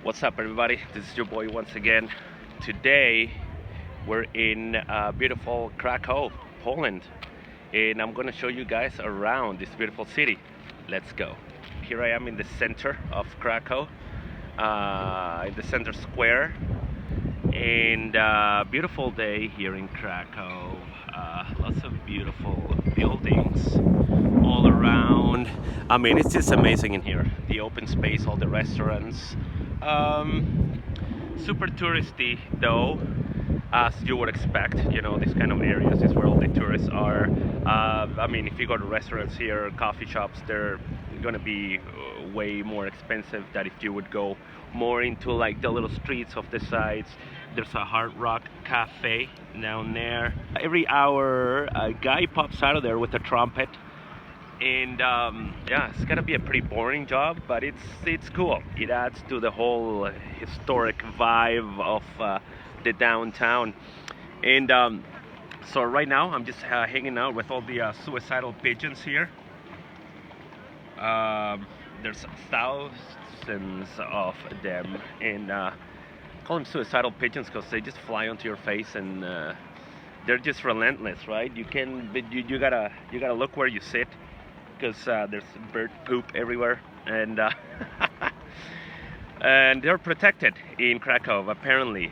What's up, everybody? This is your boy once again. Today we're in beautiful Krakow, Poland, and I'm gonna show you guys around this beautiful city. Let's go. Here I am in the center of Krakow, in the center square, and beautiful day here in Krakow. Lots of beautiful buildings all around. I mean, it's just amazing in here. The open space, all the restaurants. Super touristy though, as you would expect. You know, these kind of areas is where all the tourists are. I mean, if you go to restaurants here, coffee shops, they're gonna be way more expensive than if you would go more into like the little streets of the sides. There's a Hard Rock Cafe down there. Every hour, a guy pops out of there with a trumpet. And yeah, it's gonna be a pretty boring job, but it's cool. It adds to the whole historic vibe of the downtown. And so right now I'm just hanging out with all the suicidal pigeons here. There's thousands of them, and call them suicidal pigeons because they just fly onto your face, and they're just relentless, right? You gotta look where you sit, because there's bird poop everywhere, and and they're protected in Krakow apparently.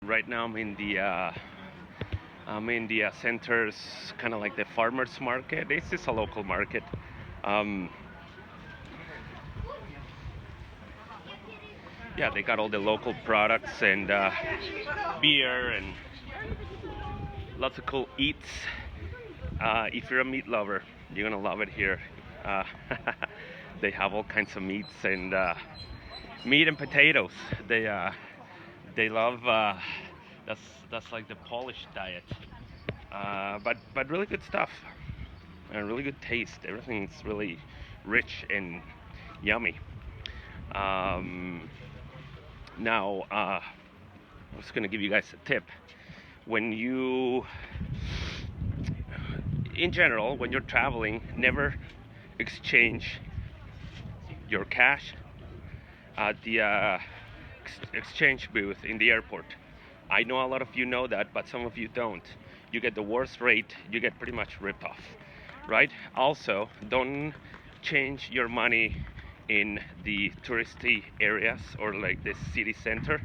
Right now I'm in the center's kind of like the farmers market. It's just a local market. Um, yeah, they got all the local products and beer and lots of cool eats. If you're a meat lover, you're gonna love it here. Uh, they have all kinds of meats and meat and potatoes. They love that's like the Polish diet. But really good stuff and really good taste. Everything's really rich and yummy. Now, I'm just gonna give you guys a tip. When you, in general, when you're traveling, never exchange your cash at the exchange booth in the airport. I know a lot of you know that, but some of you don't. You get the worst rate, you get pretty much ripped off, right? Also, don't change your money in the touristy areas or like the city center.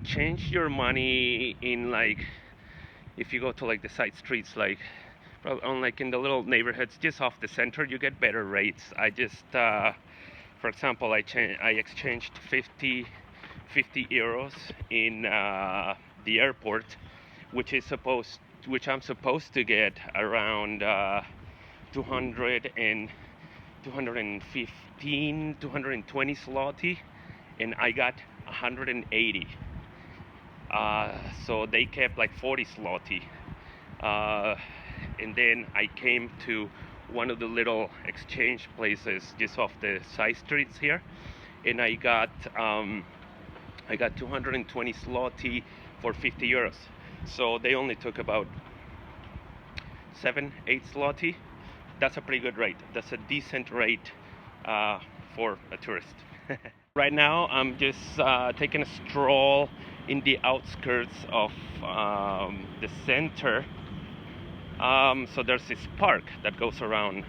Change your money in, like, if you go to like the side streets, like on like in the little neighborhoods just off the center, you get better rates. I just for example, I exchanged 50 euros in the airport, which I'm supposed to get around 200 and 215, 220 zloty, and I got 180. So they kept like 40 zloty. And then I came to one of the little exchange places just off the side streets here, and I got 220 zloty for 50 euros. So they only took about 7-8 zloty. That's a pretty good rate. That's a decent rate for a tourist. Right now I'm just taking a stroll in the outskirts of the center. So there's this park that goes around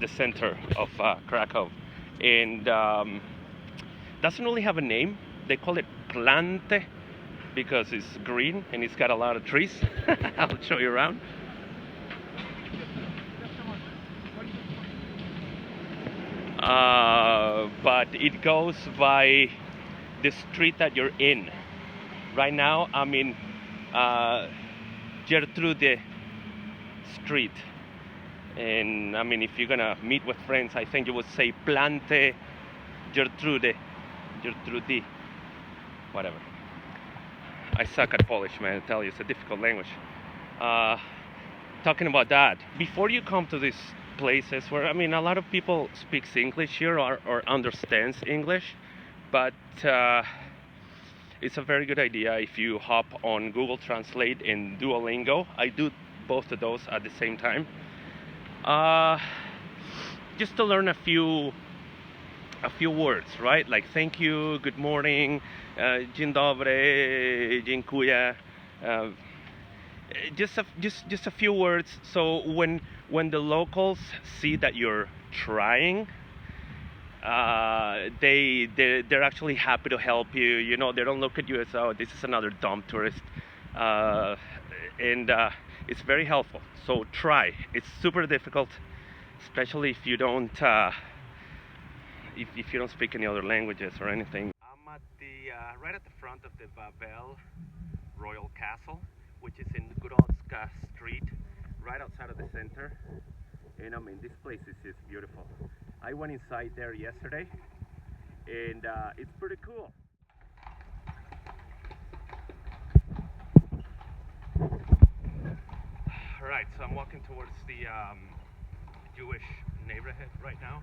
the center of Krakow, and doesn't really have a name. They call it Plante because it's green and it's got a lot of trees. I'll show you around. But it goes by the street that you're in. Right now I'm in Gertrude Street, and I mean, if you're gonna meet with friends, I think you would say Plante Gertrude Ep13, whatever. I suck at Polish, man. I tell you, it's a difficult language. Uh, Talking about that, before you come to these places where, I mean, a lot of people speaks English here or understands English, but it's a very good idea if you hop on Google Translate and Duolingo. I do both of those at the same time. Uh, just to learn a few words, right? Like thank you, good morning, dzień dobry, dziękuję. Uh, just a few words. So when the locals see that you're trying, they're actually happy to help you. You know, they don't look at you as, oh, this is another dumb tourist, and it's very helpful. So try. It's super difficult, especially if you don't if you don't speak any other languages or anything. I'm at the right at the front of the Babel Royal Castle, which is in Grodska Street, right outside of the center. And I mean, this place is just beautiful. I went inside there yesterday, and it's pretty cool. All right, so I'm walking towards the Jewish neighborhood right now.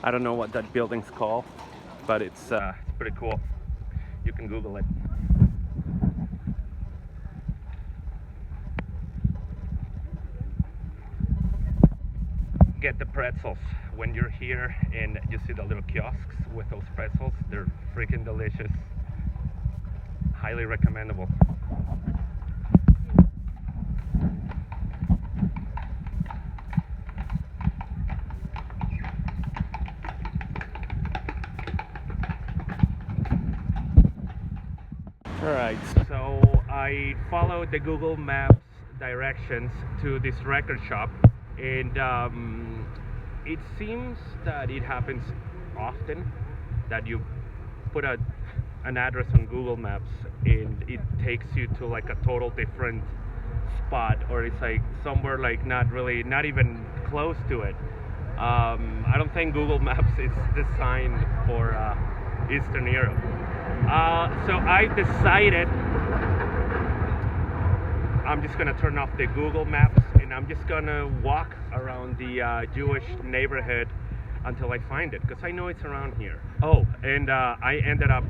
I don't know what that building's called, but it's pretty cool. You can Google it. Get the pretzels when you're here and you see the little kiosks with those pretzels. They're freaking delicious. Highly recommendable. Alright, so I followed the Google Maps directions to this record shop, and it seems that it happens often that you put an address on Google Maps and it takes you to like a total different spot, or it's like somewhere like not even close to it. I don't think Google Maps is designed for Eastern Europe. So I decided I'm just gonna turn off the Google Maps and I'm just gonna walk around the Jewish neighborhood until I find it, because I know it's around here. Oh, and I ended up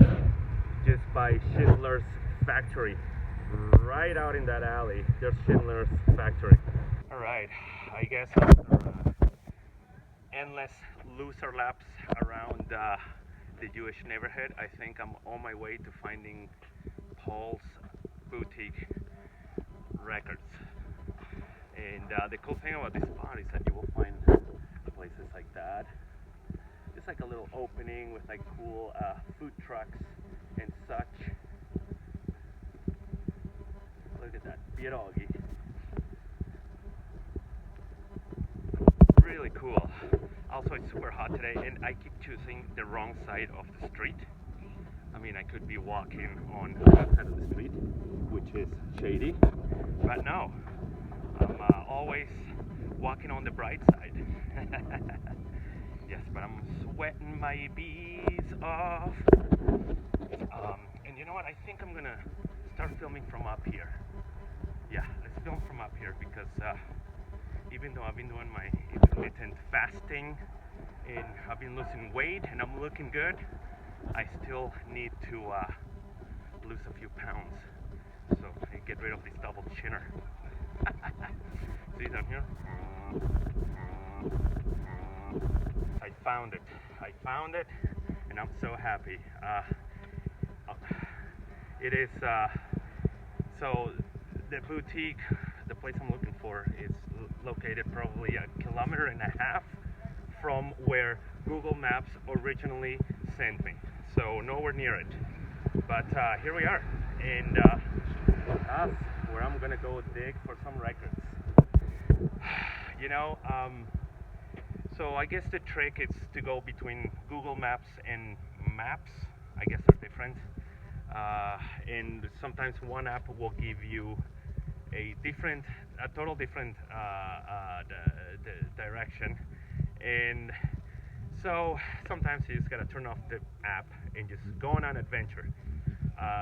just by Schindler's factory. Right out in that alley, there's Schindler's factory. All right, I guess after endless loser laps around the Jewish neighborhood, I think I'm on my way to finding Paul's Boutique Records. And the cool thing about this spot is that you will find places like that. It's like a little opening with like cool food trucks and such. Look at that, pierogi. Really cool. Also, it's super hot today, and I keep choosing the wrong side of the street. I mean, I could be walking on the left side of the street, which is shady, but no, I'm always walking on the bright side. Yes, but I'm sweating my bees off. And you know what? I think I'm gonna start filming from up here. Yeah, let's film from up here, because even though I've been doing my intermittent fasting and I've been losing weight and I'm looking good, I still need to lose a few pounds, so I get rid of this double chinner. See down here? I found it, and I'm so happy. It is so the boutique, the place I'm looking for, is located probably 1.5 kilometers from where Google Maps originally sent me. so nowhere near it. But here we are, and that's where I'm gonna go dig for some records. You know, so I guess the trick is to go between Google Maps and Maps. I guess they're different. And sometimes one app will give you a total different direction. And so sometimes you just gotta turn off the app and just go on an adventure.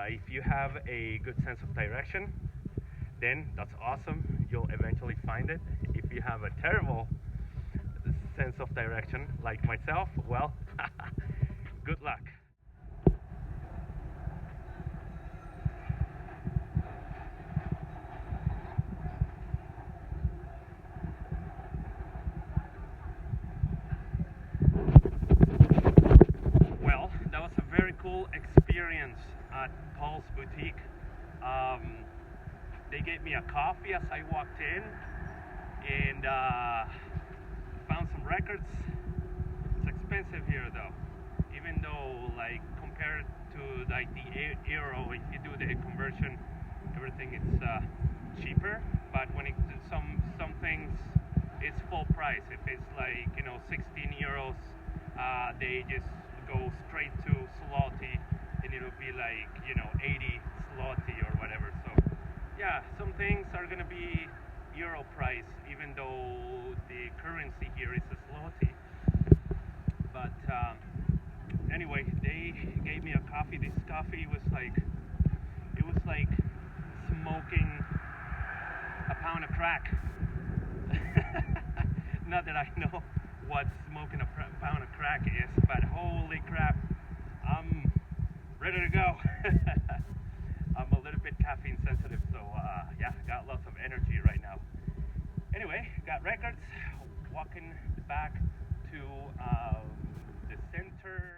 If you have a good sense of direction, then that's awesome. You'll eventually find it. If you have a terrible sense of direction, like myself, well, good luck. Well, that was a very cool experience at Paul's Boutique. They gave me a coffee as I walked in, and found some records. It's expensive here though, even though like compared to like the euro, if you do the conversion, everything is cheaper. But when it some things, it's full price. If it's like 16 euros, they just go straight to zloty, and it'll be like 80 zloty or whatever. So yeah, some things are gonna be euro price, even though the currency here is a zloty. But anyway, they gave me a coffee. This coffee was like, it was like smoking a pound of crack. Not that I know what smoking a pound of crack is, but holy crap, I'm ready to go. I'm a little bit caffeine sensitive, so yeah, got lots of energy right now. Anyway, got records. Walking back to the center.